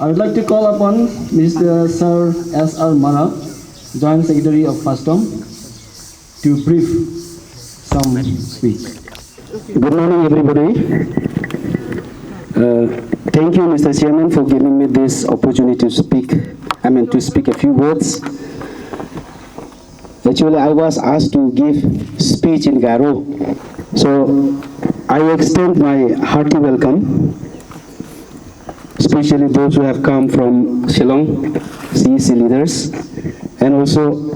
I would like to call upon Mr. Sir S.R. Manap, Joint Secretary of FASTOM, to brief some speech. Good morning, everybody. Thank you, Mr. Chairman, for giving me this opportunity to speak. To speak a few words. Actually, I was asked to give speech in Garo, so I extend my hearty welcome, especially those who have come from Shillong, CEC leaders, and also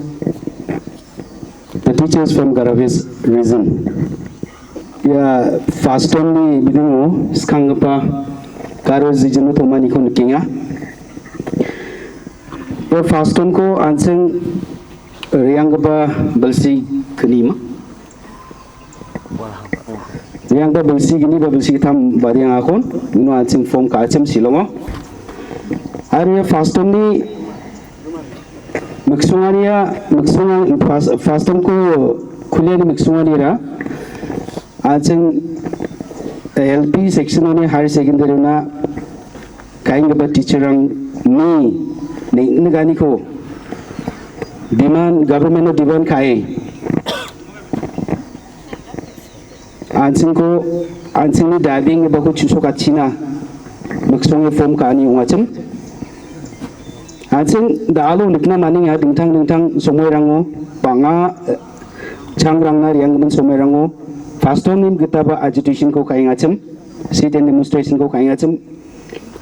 the teachers from Garavis region. Ya, FASTOM ni bidungo skangapa Garo region to mani ko nukinga. Ya FASTOM ko anseng riangapa belsi kenima. Riangapa belsi kini ba belsi tham bariang akon, uno anseng form kacem silongo. Aru ya FASTOM ni FASTOM ko kuliah ni miksungaria. Anseng LP section ni higher secondary na kain gaba teacher ang ni negani ko demand government of demand kai anseng ni dading gaba ko chuso kachina maksong form ka ni ungacem anseng dalo nikna maning ya dingtang somoy rango panga changrang na riang gaban somoy rango FASTOM nim kita ba agitation ko kaya ngacem, sit and demonstration ko kaya ngacem,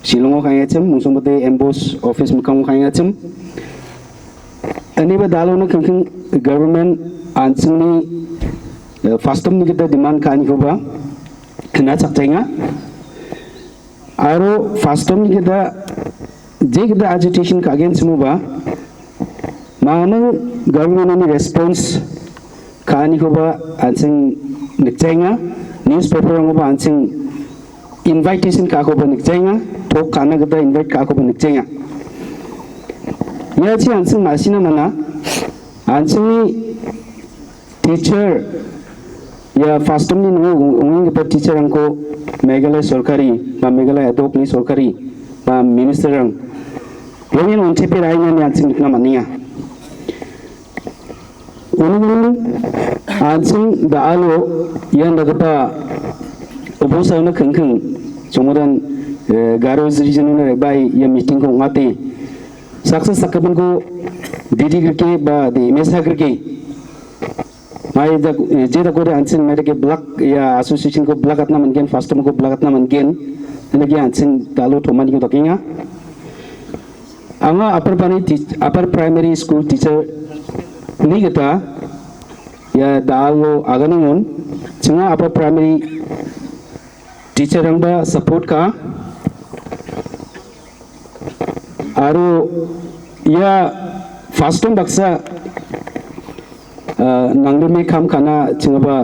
Shillong ko kaya ngacem, musong bate emboss office mukang ko kaya ngacem. Ani ba dalo na kangkang government anseng ni FASTOM ni kita demand kani ko ba, kena cakcay nga. Aro FASTOM ni kita, kita agitation ka against mo ba, manang government ni response kani ko ba anseng nikchenga newspaper ngo ba ansing invitation ka ko ba nikchenga talk kana gada invite ka ko ba nikchenga ya chi ansing masina mana ansing ni teacher ya FASTOM ni ngong ba teacher angko Meghalaya sorkari ba Meghalaya adok ni sorkari ba minister ang longin on tepe rai ni ansing nikna mania ansing daalo yan dagapa obosa na kengkeng jomodan Garo region na bai ya meeting ko ngate success sakaban ko didi ke ba de mesa ke mai da je da ko ansing mai ke block ya association ko block atna mangen FASTOM ko block atna mangen lagi ansing daalo thomani ko takinga anga upper primary school teacher ni kita ya daalo aganungon cunga upper primary teacher ang ba support ka aru ya FASTOM baksa nanglume kam kana cunga ba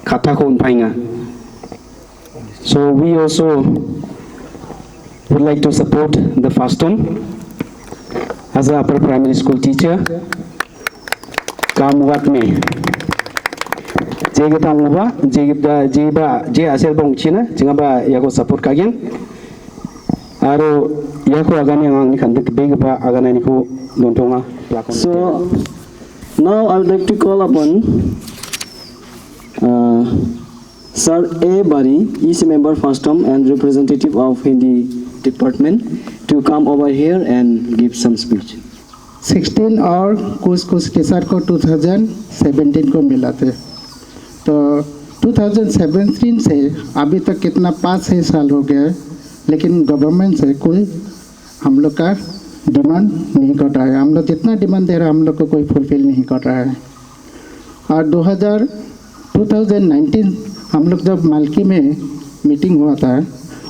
kata ko unpainga. So we also would like to support the FASTOM as a upper primary school teacher. Kamuat me. Jega tanguba, je asel bang China, jinga ba yago support kagen. Aro yako agani ang kandik big ba agani ko nontonga. So now I would like to call upon Sir A. Bari, EC member FASTOM and representative of Hindi department, to come over here and give some speech. 16 और कुछ के साथ को 2017 को मिला थे, तो 2017 से अभी तक कितना 5-6 साल हो गया है, लेकिन गवर्नमेंट से कोई हम लोग का डिमांड नहीं कर रहा है। हम लोग जितना डिमांड दे रहा है हम लोग को कोई फुलफिल नहीं कर रहा है। और 2019 हम लोग जब मालकी में मीटिंग हुआ था,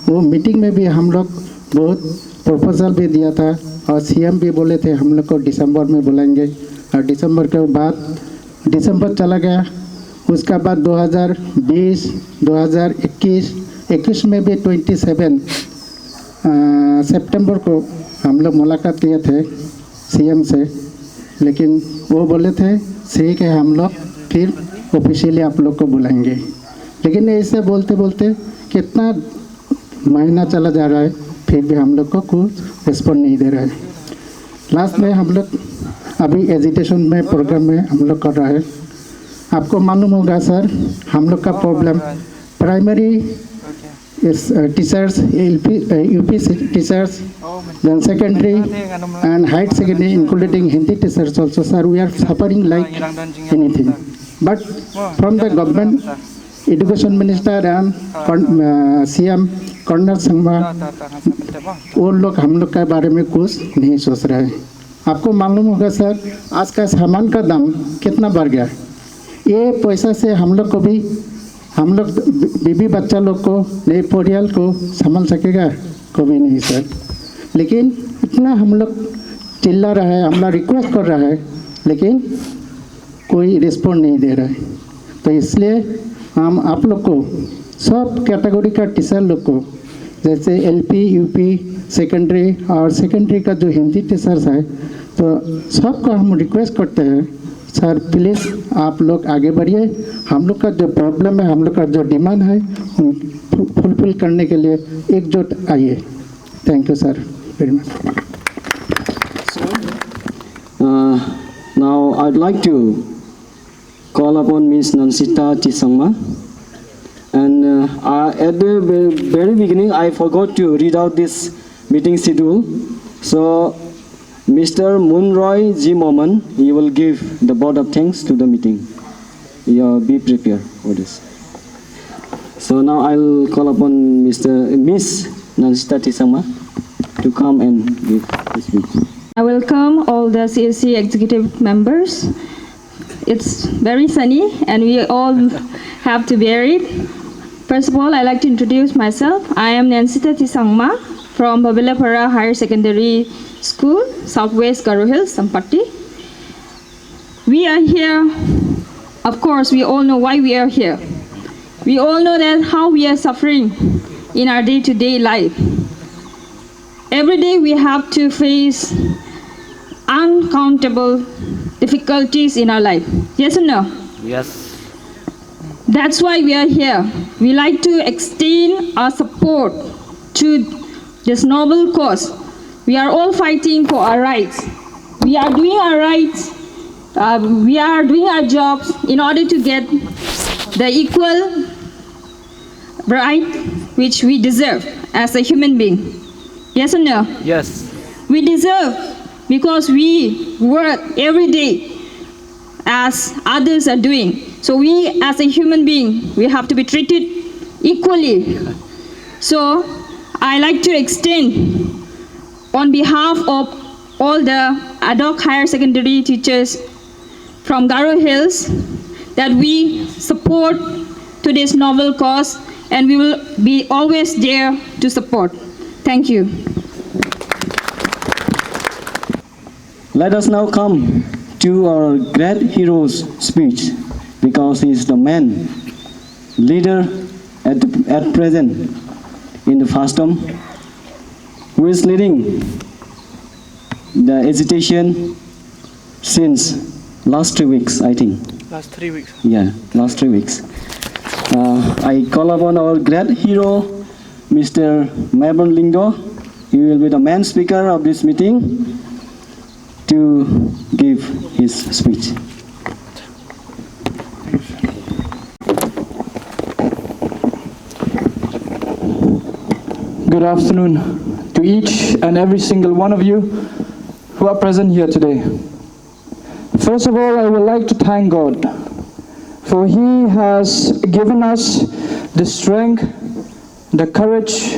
वो मीटिंग में भी हम लोग बहुत प्रपोजल भी दिया था और सीएम भी बोले थे हम लोग को दिसंबर में बुलाएंगे, और दिसंबर के बाद दिसंबर चला गया। उसका बाद 2020, 2021 में भी 27 सितंबर को हम लोग मुलाकात किए थे सीएम से, लेकिन वो बोले थे ठीक है हम लोग फिर ऑफिशियली आप लोग को बुलाएंगे। लेकिन ऐसे बोलते बोलते कितना महीना चला जा रहा है, फिर भी हम लोग को कुछ रिस्पॉन्ड नहीं दे रहा है। लास्ट में हम लोग अभी एजुकेशन में प्रोग्राम में हम लोग कर रहा है। आपको मालूम होगा सर, हम लोग का problem primary teachers, UP teachers, then secondary and higher secondary including Hindi teachers also, sir, we are suffering like anything. But from the government, education minister and CM colonel Sanghwa, वो लोग हम लोग के बारे में कुछ नहीं सोच रहे हैं। आपको मालूम होगा सर, आज का सामान का दाम कितना बढ़ गया। ये पैसा से हम लोग को भी, हम लोग बीबी बच्चा लोग को, नए परिवार को संभाल सकेगा कभी नहीं सर। लेकिन इतना हम लोग चिल्ला रहा है, हम लोग रिक्वेस्ट कर रहा है, लेकिन कोई रिस्पॉन्ड नहीं दे रहा है। तो इसलिए हम आप लोग को, सब कैटेगरी का टीचर लोग को, जैसे एलपी, यूपी, सेकेंडरी और सेकेंडरी का जो हिंदी टीचर्स है, तो सबको हम रिक्वेस्ट करते हैं सर प्लीज़ आप लोग आगे बढ़िए। हम लोग का जो प्रॉब्लम है, हम लोग का जो डिमांड है, फुलफिल करने के लिए एकजुट आइए। Thank you sir very much. Now I'd like to call upon Ms. Nansita Tisangma. And at the very beginning, I forgot to read out this meeting schedule. So, Mr. Munroy G. Moman, he will give the vote of thanks to the meeting. Be prepared for this. So now I'll call upon Miss Nansita Tisangma to come and give this speech. I welcome all the CSC executive members. It's very sunny and we all have to bear it. First of all, I'd like to introduce myself. I am Nansita Tisangma from Babilapara Higher Secondary School, Southwest Garo Hills, Sampati. We are here, of course, we all know why we are here. We all know that how we are suffering in our day-to-day life. Every day we have to face uncountable difficulties in our life. Yes or no? Yes. That's why we are here. We like to extend our support to this noble cause. We are all fighting for our rights. We are doing our rights. We are doing our jobs in order to get the equal right which we deserve as a human being. Yes or no? Yes. We deserve because we work every day as others are doing. So we as a human being, we have to be treated equally. So I like to extend on behalf of all the ad hoc higher secondary teachers from Garo Hills that we support to this novel cause and we will be always there to support. Thank you. Let us now come to our great hero's speech, because he is the man, leader at present in the FASTOM, who is leading the agitation since last 3 weeks, I think. Last 3 weeks. Yeah, last 3 weeks. I call upon our great hero, Mr. Mabon Lingdo. He will be the main speaker of this meeting to give his speech. Good afternoon to each and every single one of you who are present here today. First of all, I would like to thank God, for He has given us the strength, the courage,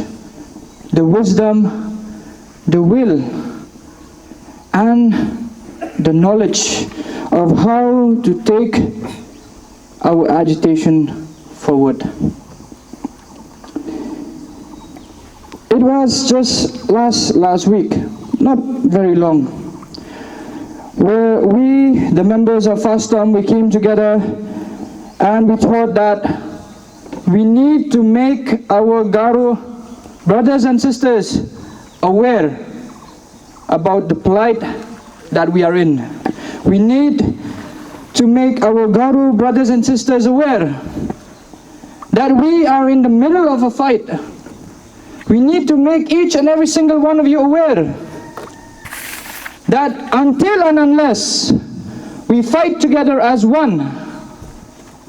the wisdom, the will, and the knowledge of how to take our agitation forward. It was just last week, not very long, where we, the members of FASTOM, we came together and we thought that we need to make our Garo brothers and sisters aware about the plight that we are in. We need to make our Garo brothers and sisters aware that we are in the middle of a fight. We need to make each and every single one of you aware that until and unless we fight together as one,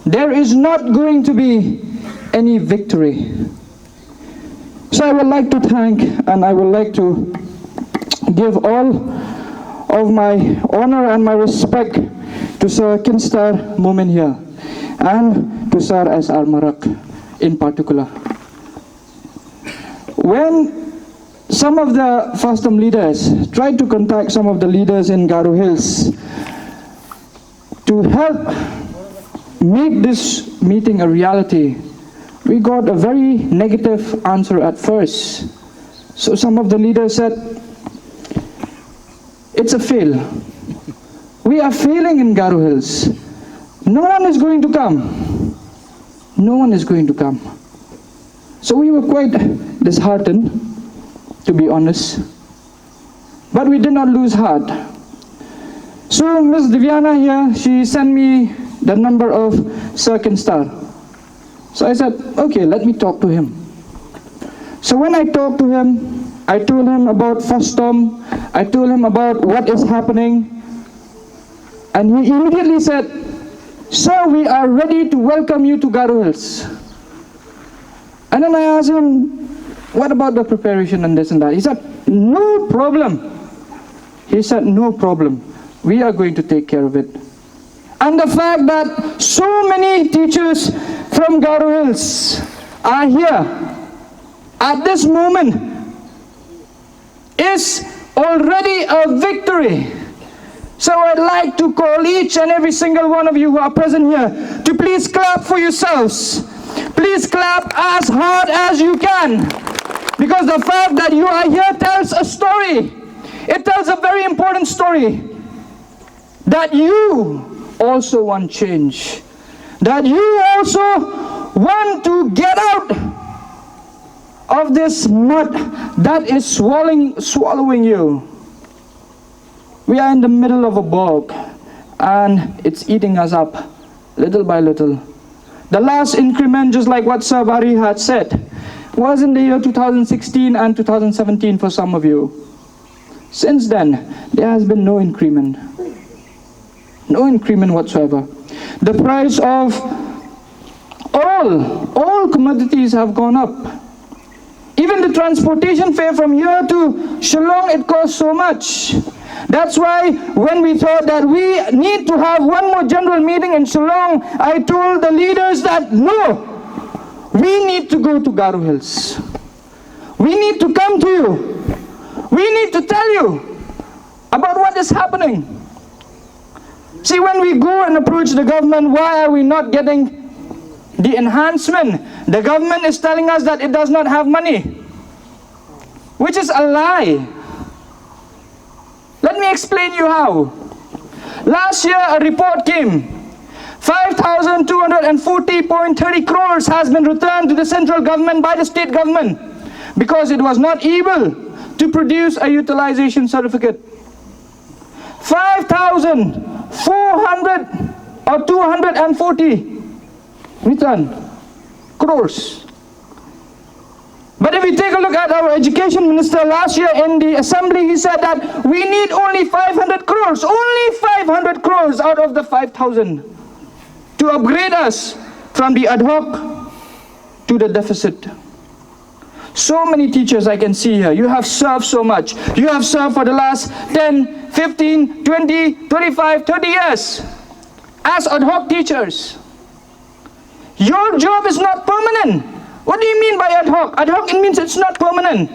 there is not going to be any victory. So I would like to thank, and I would like to give all of my honor and my respect to Sir Kinstar Moomin here, and to Sir S.R. Marak in particular. When some of the first-time leaders tried to contact some of the leaders in Garo Hills to help make this meeting a reality, we got a very negative answer at first. So some of the leaders said, it's a fail. We are failing in Garo Hills. No one is going to come. No one is going to come. So we were quite disheartened, to be honest. But we did not lose heart. So Ms. Divyana here, she sent me the number of Sir Kinstar. So I said, okay, let me talk to him. So when I talked to him, I told him about first term, I told him about what is happening, and he immediately said, sir, we are ready to welcome you to Garo Hills. And then I asked him, what about the preparation and this and that? He said, no problem. He said, no problem. We are going to take care of it. And the fact that so many teachers from Garo Hills are here at this moment is already a victory. So I'd like to call each and every single one of you who are present here to please clap for yourselves. Please clap as hard as you can, because the fact that you are here tells a story. It tells a very important story, that you also want change, that you also want to get out of this mud that is swallowing you. We are in the middle of a bog, and it's eating us up little by little. The last increment, just like what Sir Bari had said, was in the year 2016 and 2017 for some of you. Since then, there has been no increment. No increment whatsoever. The price of all commodities have gone up. Even the transportation fare from here to Shillong, it costs so much. That's why when we thought that we need to have one more general meeting in Shillong, I told the leaders that no, we need to go to Garo Hills. We need to come to you. We need to tell you about what is happening. See, when we go and approach the government, why are we not getting the enhancement? The government is telling us that it does not have money, which is a lie. Let me explain you how. Last year, a report came. 5,240.30 crores has been returned to the central government by the state government because it was not able to produce a utilization certificate. 5,400 or 240 return crores. But if we take a look at our education minister last year in the assembly, he said that we need only 500 crores, only 500 crores out of the 5,000 to upgrade us from the ad hoc to the deficit. So many teachers I can see here, you have served so much. You have served for the last 10, 15, 20, 25, 30 years as ad hoc teachers. Your job is not permanent. What do you mean by ad hoc? Ad hoc, it means it's not permanent.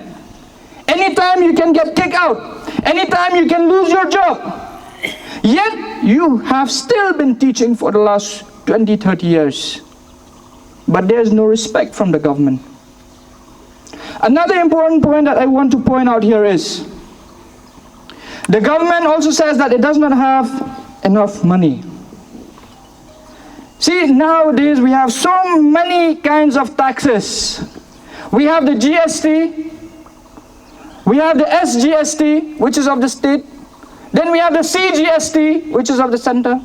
Anytime you can get kicked out. Anytime you can lose your job. Yet, you have still been teaching for the last 20, 30 years. But there's no respect from the government. Another important point that I want to point out here is, the government also says that it does not have enough money. See, nowadays we have so many kinds of taxes. We have the GST, we have the SGST, which is of the state, then we have the CGST, which is of the center.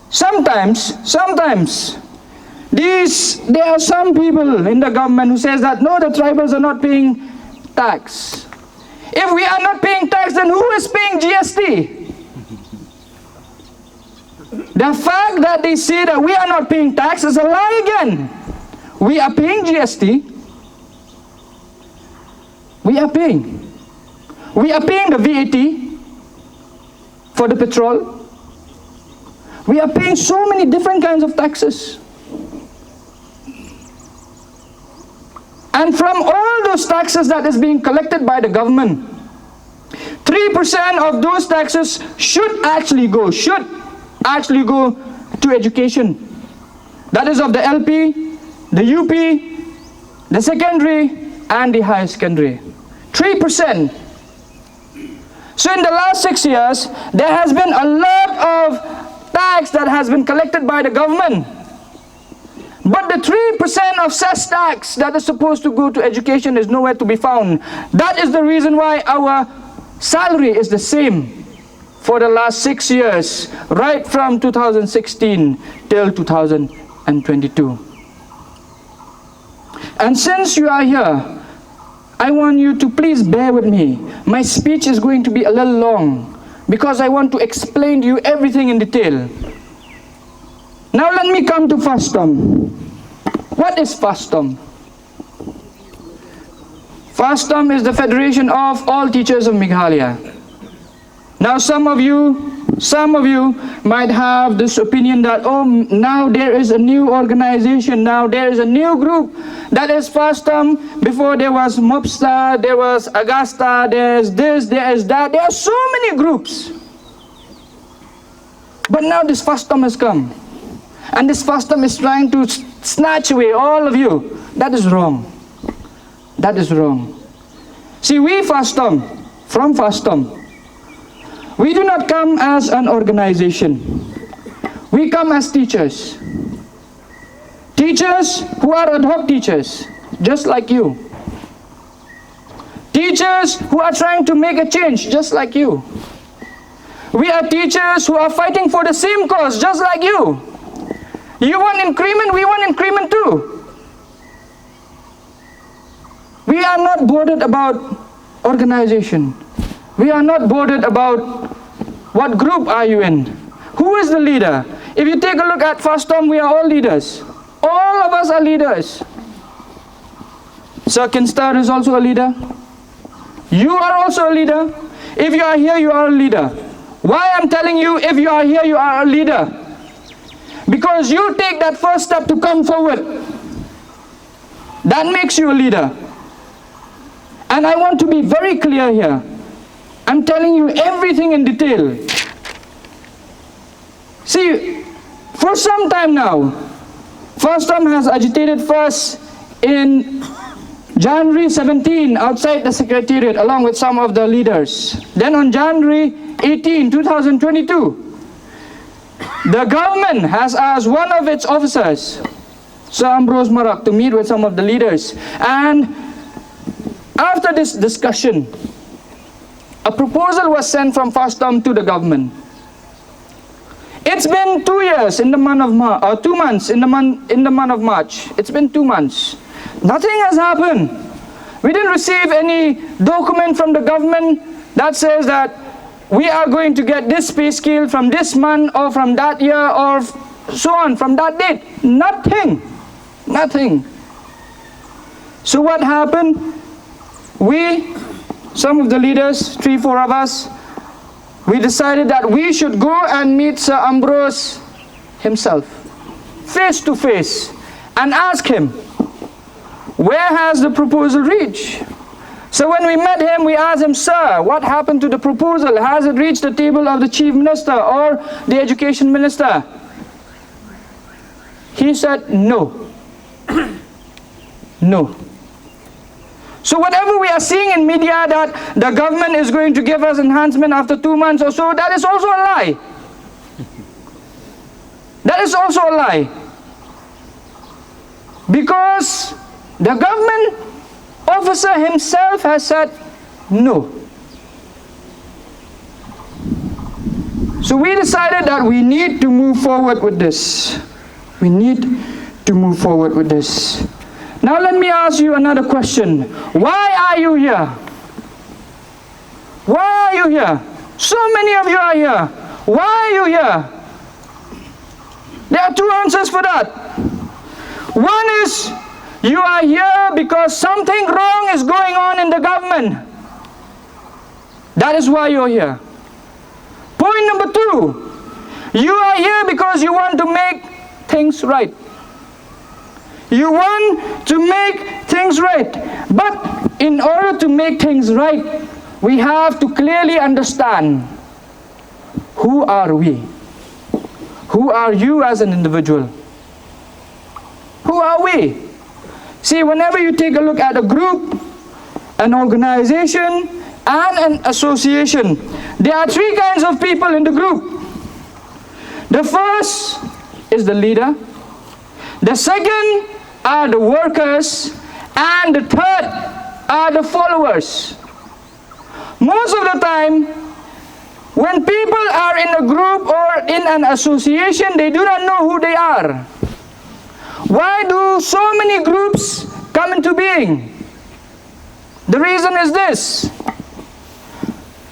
Sometimes, There are some people in the government who says that no, the tribals are not paying tax. If we are not paying tax, then who is paying GST? The fact that they say that we are not paying tax is a lie again. We are paying GST. We are paying. We are paying the VAT for the petrol. We are paying so many different kinds of taxes. And from all those taxes that is being collected by the government, 3% of those taxes should actually go to education. That is of the LP, the UP, the secondary, and the higher secondary. 3%. So in the last 6 years, there has been a lot of tax that has been collected by the government. But the 3% of cess tax that is supposed to go to education is nowhere to be found. That is the reason why our salary is the same for the last 6 years, right from 2016 till 2022. And since you are here, I want you to please bear with me. My speech is going to be a little long because I want to explain to you everything in detail. Now let me come to FASTOM. What is FASTOM? FASTOM is the Federation of All Teachers of Meghalaya. Now some of you might have this opinion that, oh, now there is a new organization, now there is a new group that is FASTOM. Before there was MOPSTA, there was Agasta, there is this, there is that. There are so many groups. But now this FASTOM has come. And this FASTOM is trying to snatch away all of you. That is wrong. That is wrong. See, we FASTOM, from FASTOM, we do not come as an organization. We come as teachers. Teachers who are ad hoc teachers, just like you. Teachers who are trying to make a change, just like you. We are teachers who are fighting for the same cause, just like you. You want increment, we want increment too. We are not bothered about organization. We are not bothered about what group are you in. Who is the leader? If you take a look at FASTOM, we are all leaders. All of us are leaders. Sir Kinstar is also a leader. You are also a leader. If you are here, you are a leader. Why I'm telling you, if you are here, you are a leader? Because you take that first step to come forward. That makes you a leader. And I want to be very clear here. I'm telling you everything in detail. See, for some time now, FASTOM has agitated first in January 17 outside the Secretariat along with some of the leaders. Then on January 18, 2022, the government has asked one of its officers, Sir Ambrose Marak, to meet with some of the leaders. And after this discussion, a proposal was sent from FASTOM to the government. It's been 2 years in the month of March, or 2 months in the month of March. It's been 2 months. Nothing has happened. We didn't receive any document from the government that says that we are going to get this pay scale from this month or from that year or so on, from that date. Nothing. Nothing. So what happened? Some of the leaders, 3-4 of us, we decided that we should go and meet Sir Ambrose himself, face to face, and ask him, where has the proposal reached? So when we met him, we asked him, sir, what happened to the proposal? Has it reached the table of the Chief Minister or the Education Minister? He said, no. No. So whatever we are seeing in media that the government is going to give us enhancement after 2 months or so, that is also a lie. That is also a lie. Because the government officer himself has said no. So we decided that we need to move forward with this. We need to move forward with this. Now let me ask you another question. Why are you here? Why are you here? So many of you are here. Why are you here? There are two answers for that. One is, you are here because something wrong is going on in the government. That is why you are here. Point number two, you are here because you want to make things right. You want to make things right. But in order to make things right, we have to clearly understand, who are we? Who are you as an individual? Who are we? See, whenever you take a look at a group, an organization, and an association, there are three kinds of people in the group. The first is the leader. The second are the workers. And the third are the followers. Most of the time, when people are in a group or in an association, they do not know who they are. Why do so many groups come into being? The reason is this.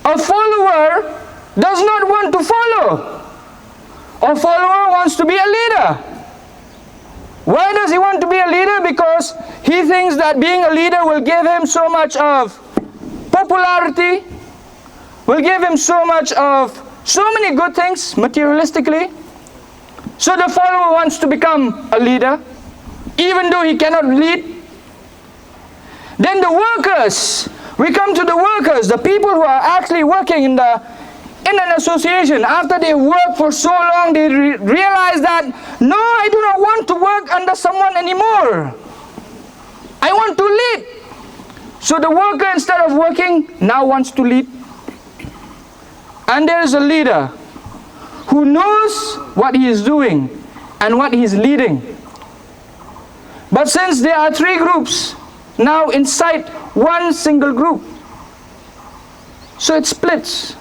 A follower does not want to follow. A follower wants to be a leader. Why does he want to be a leader? Because he thinks that being a leader will give him so much of popularity, will give him so much of so many good things materialistically. So the follower wants to become a leader, even though he cannot lead. Then the workers, we come to the workers, the people who are actually working in an association. After they work for so long, they realize that, no, I do not want to work under someone anymore. I want to lead. So the worker, instead of working, now wants to lead. And there is a leader who knows what he is doing and what he is leading. But since there are three groups now inside one single group, so it splits.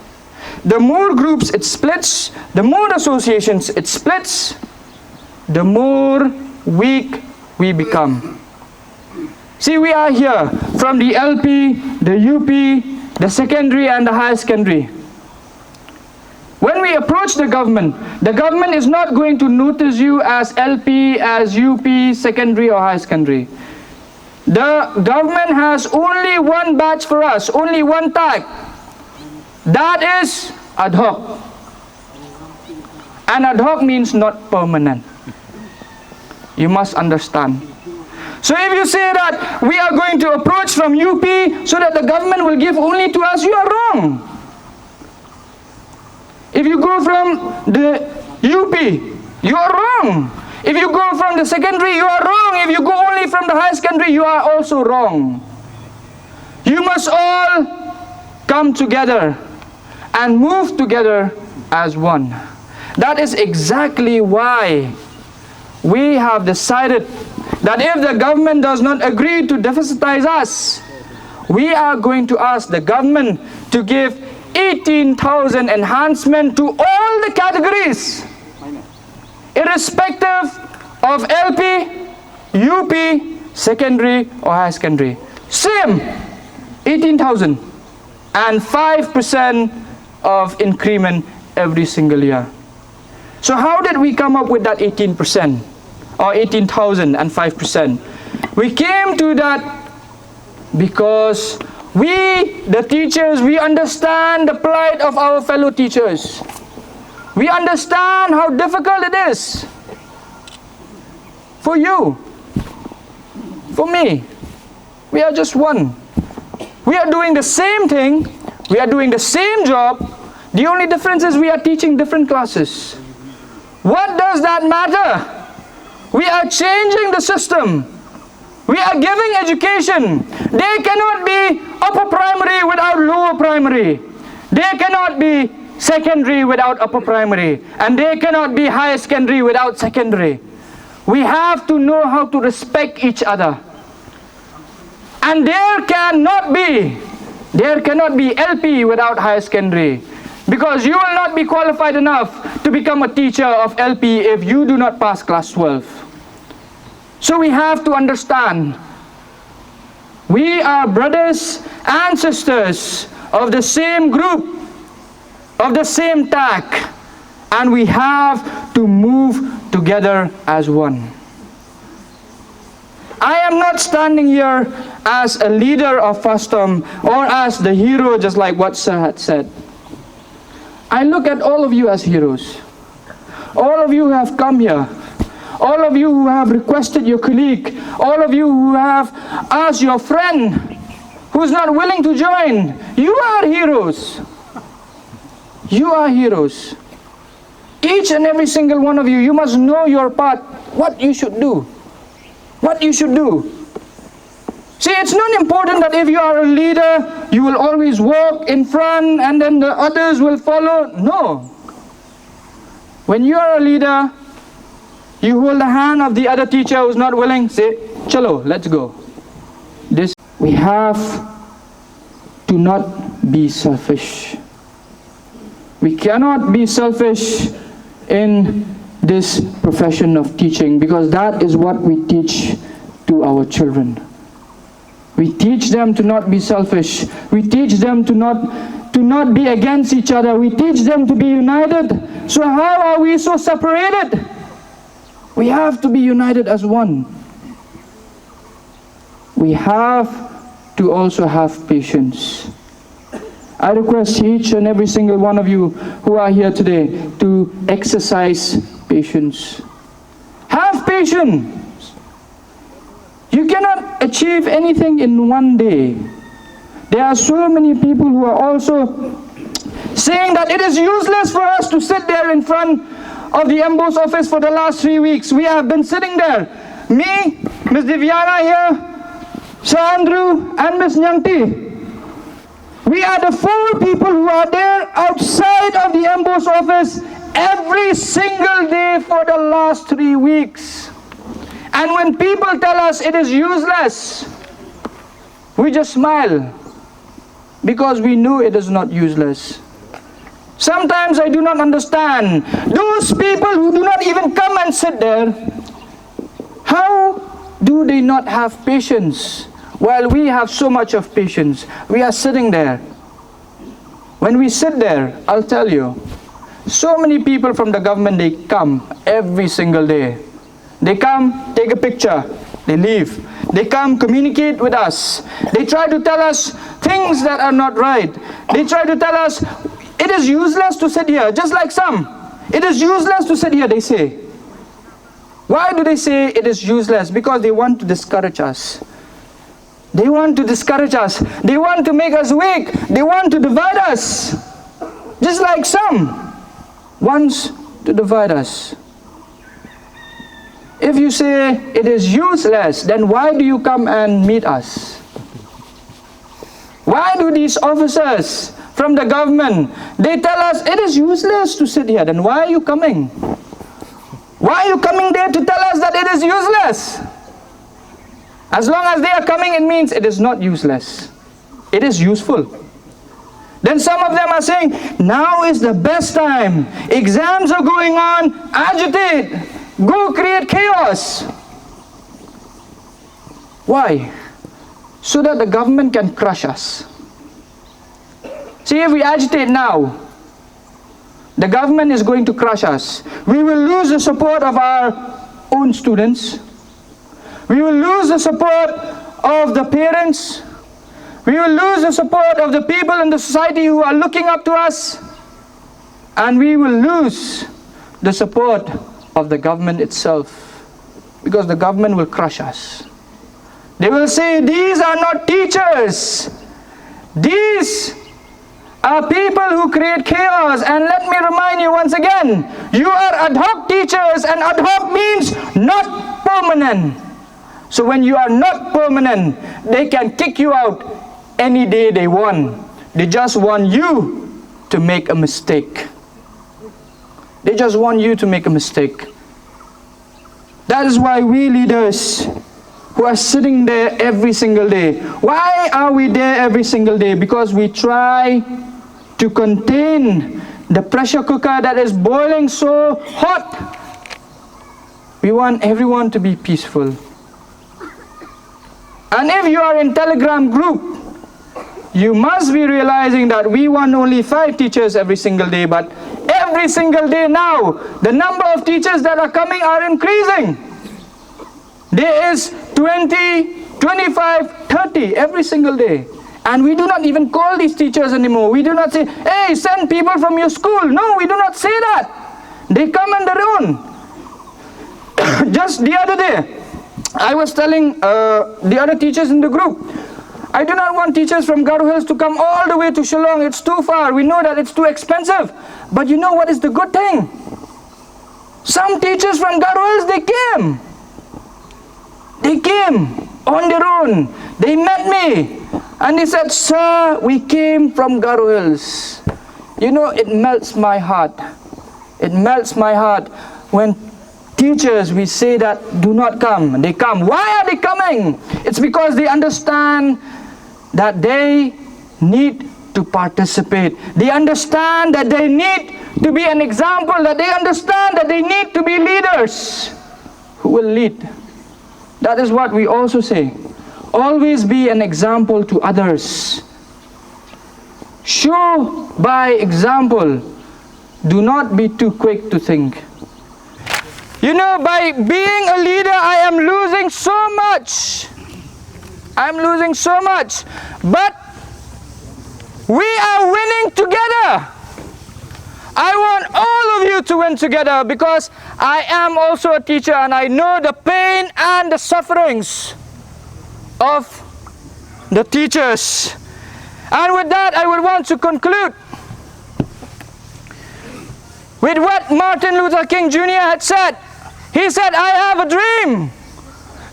The more groups it splits, the more associations it splits, the more weak we become. See, we are here from the LP, the UP, the secondary and the higher secondary. When we approach the government is not going to notice you as LP, as UP, secondary or high secondary. The government has only one badge for us, only one tag. That is ad hoc. And ad hoc means not permanent. You must understand. So if you say that we are going to approach from UP so that the government will give only to us, you are wrong. If you go from the UP, you are wrong. If you go from the secondary, you are wrong. If you go only from the high secondary, you are also wrong. You must all come together and move together as one. That is exactly why we have decided that if the government does not agree to deficitize us, we are going to ask the government to give 18,000 enhancement to all the categories, irrespective of LP, UP, secondary or high secondary. Same, 18,000 and 5% of increment every single year. So how did we come up with that 18% or 18,000 and 5%? We came to that because we, the teachers, we understand the plight of our fellow teachers. We understand how difficult it is for you, for me. We are just one. We are doing the same thing. We are doing the same job. The only difference is we are teaching different classes. What does that matter? We are changing the system. We are giving education. They cannot be upper primary without lower primary. They cannot be secondary without upper primary. And they cannot be higher secondary without secondary. We have to know how to respect each other. And there cannot be LP without higher secondary. Because you will not be qualified enough to become a teacher of LP if you do not pass class 12. So we have to understand, we are brothers and sisters of the same group, of the same tack, and we have to move together as one. I am not standing here as a leader of Fastom or as the hero, just like what Sir had said. I look at all of you as heroes. All of you who have come here, all of you who have requested your colleague, all of you who have asked your friend who's not willing to join, you are heroes. You are heroes. Each and every single one of you, you must know your part, what you should do. What you should do. See, it's not important that if you are a leader, you will always walk in front and then the others will follow. No. When you are a leader, you hold the hand of the other teacher who's not willing, say, chalo, let's go. We have to not be selfish. We cannot be selfish in this profession of teaching, because that is what we teach to our children. We teach them to not be selfish. We teach them to not be against each other. We teach them to be united. So how are we so separated? We have to be united as one. We have to also have patience. I request each and every single one of you who are here today to exercise patience. Have patience. You cannot achieve anything in one day. There are so many people who are also saying that it is useless for us to sit there in front of the MBO's office for the last 3 weeks. We have been sitting there. Me, Ms. Divyana here, Sir Andrew, and Ms. Nyangti. We are the 4 people who are there outside of the MBO's office every single day for the last 3 weeks. And when people tell us it is useless, we just smile because we know it is not useless. Sometimes I do not understand those people who do not even come and sit there. How do they not have patience? While we have so much of patience, we are sitting there. When we sit there, I'll tell you, so many people from the government, they come every single day. They come, take a picture, they leave. They come, communicate with us. They try to tell us things that are not right. They try to tell us, it is useless to sit here, just like some. It is useless to sit here, they say. Why do they say it is useless? Because they want to discourage us. They want to discourage us. They want to make us weak. They want to divide us. Just like some wants to divide us. If you say it is useless, then why do you come and meet us? Why do these officers from the government, they tell us it is useless to sit here, then why are you coming? Why are you coming there to tell us that it is useless? As long as they are coming, it means it is not useless. It is useful. Then some of them are saying, now is the best time. Exams are going on, agitate. Go create chaos. Why? So that the government can crush us. See, if we agitate now, the government is going to crush us. We will lose the support of our own students. We will lose the support of the parents. We will lose the support of the people in the society who are looking up to us. And we will lose the support of the government itself, because the government will crush us. They will say, these are not teachers. These are people who create chaos. And let me remind you once again, you are ad hoc teachers, and ad hoc means not permanent. So when you are not permanent, they can kick you out any day they want. They just want you to make a mistake. They just want you to make a mistake. That is why we leaders who are sitting there every single day, why are we there every single day? Because we try to contain the pressure cooker that is boiling so hot. We want everyone to be peaceful. And if you are in Telegram group, you must be realizing that we want only 5 teachers every single day, but every single day now, the number of teachers that are coming are increasing. There is 20, 25, 30 every single day. And we do not even call these teachers anymore. We do not say, hey, send people from your school. No, we do not say that. They come on their own. Just the other day, I was telling the other teachers in the group, I do not want teachers from Garo Hills to come all the way to Shillong. It's too far. We know that it's too expensive. But you know what is the good thing? Some teachers from Garo Hills, they came. They came on their own. They met me. And they said, sir, we came from Garo Hills. You know, it melts my heart. It melts my heart when teachers, we say that do not come. They come. Why are they coming? It's because they understand that they need to participate. They understand that they need to be an example, that they understand that they need to be leaders who will lead. That is what we also say. Always be an example to others. Show by example. Do not be too quick to think. You know, by being a leader, I am losing so much. I'm losing so much. But we are winning together. I want all of you to win together because I am also a teacher and I know the pain and the sufferings of the teachers. And with that, I would want to conclude with what Martin Luther King Jr. had said. He said, I have a dream.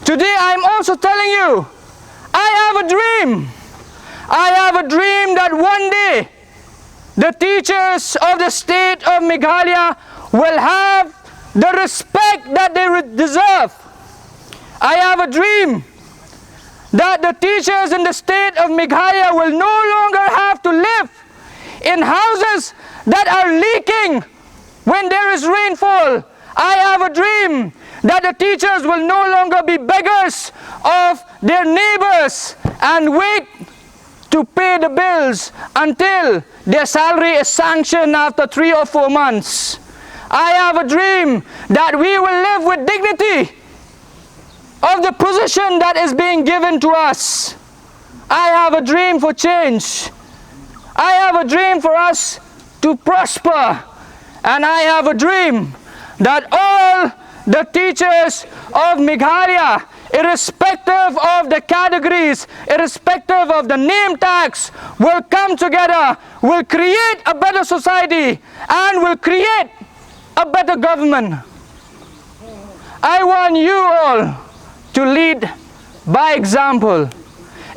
Today I'm also telling you, I have a dream. I have a dream that one day the teachers of the state of Meghalaya will have the respect that they deserve. I have a dream that the teachers in the state of Meghalaya will no longer have to live in houses that are leaking when there is rainfall. I have a dream that the teachers will no longer be beggars of their neighbors and wait to pay the bills until their salary is sanctioned after 3 or 4 months. I have a dream that we will live with dignity of the position that is being given to us. I have a dream for change. I have a dream for us to prosper. And I have a dream that all the teachers of Meghalaya, irrespective of the categories, irrespective of the name tags, will come together, will create a better society, and will create a better government. I want you all to lead by example.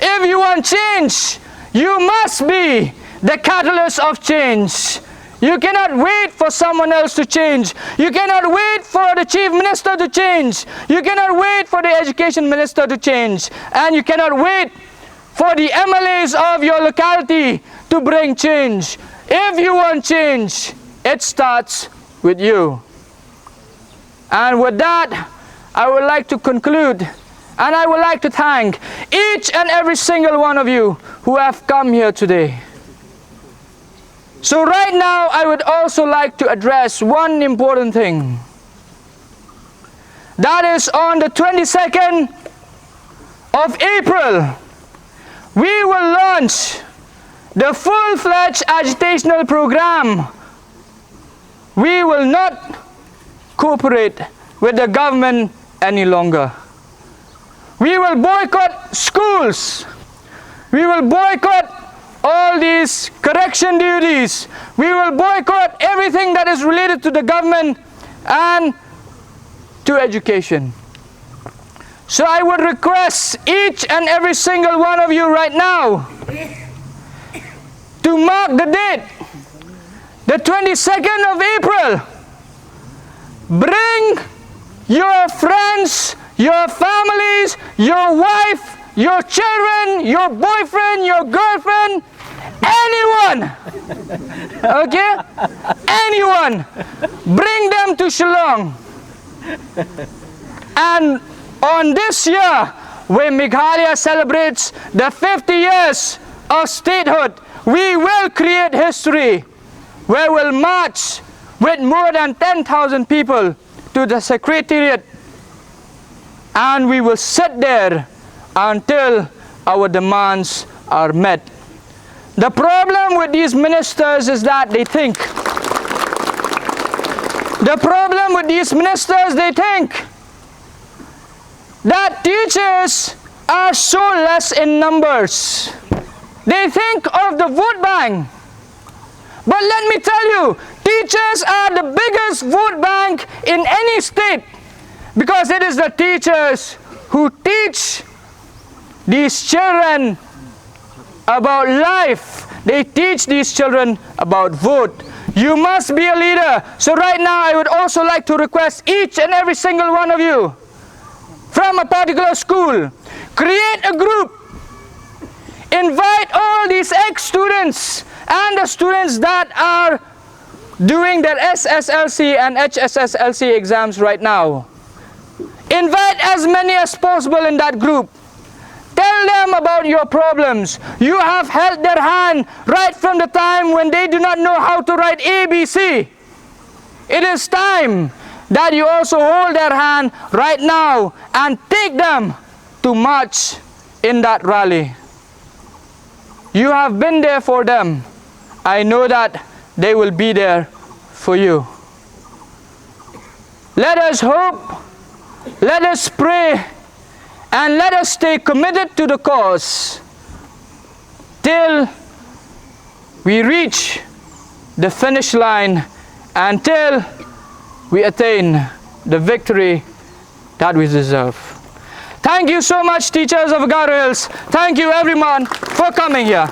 If you want change, you must be the catalyst of change. You cannot wait for someone else to change. You cannot wait for the chief minister to change. You cannot wait for the education minister to change. And you cannot wait for the MLAs of your locality to bring change. If you want change, it starts with you. And with that, I would like to conclude, and I would like to thank each and every single one of you who have come here today. So right now, I would also like to address one important thing. That is on the 22nd of April, we will launch the full-fledged agitational program. We will not cooperate with the government any longer. We will boycott schools. We will boycott all these correction duties. We will boycott everything that is related to the government and to education. So I would request each and every single one of you right now to mark the date, the 22nd of April. Bring your friends, your families, your wife, your children, your boyfriend, your girlfriend, anyone, okay? Anyone, bring them to Shillong. And on this year, when Meghalaya celebrates the 50 years of statehood, we will create history where we'll march with more than 10,000 people to the Secretariat, and we will sit there until our demands are met. The problem with these ministers is that they think. The problem with these ministers, they think that teachers are so less in numbers. They think of the vote bank. But let me tell you, teachers are the biggest vote bank in any state, because it is the teachers who teach these children about life. They teach these children about vote. You must be a leader. So right now I would also like to request each and every single one of you from a particular school, create a group, invite all these ex-students and the students that are doing their SSLC and HSSLC exams right now. Invite as many as possible in that group. Tell them about your problems. You have held their hand right from the time when they do not know how to write ABC. It is time that you also hold their hand right now and take them to march in that rally. You have been there for them. I know that they will be there for you. Let us hope, let us pray, and let us stay committed to the cause till we reach the finish line, until we attain the victory that we deserve. Thank you so much, teachers of Garo Hills. Thank you everyone for coming here.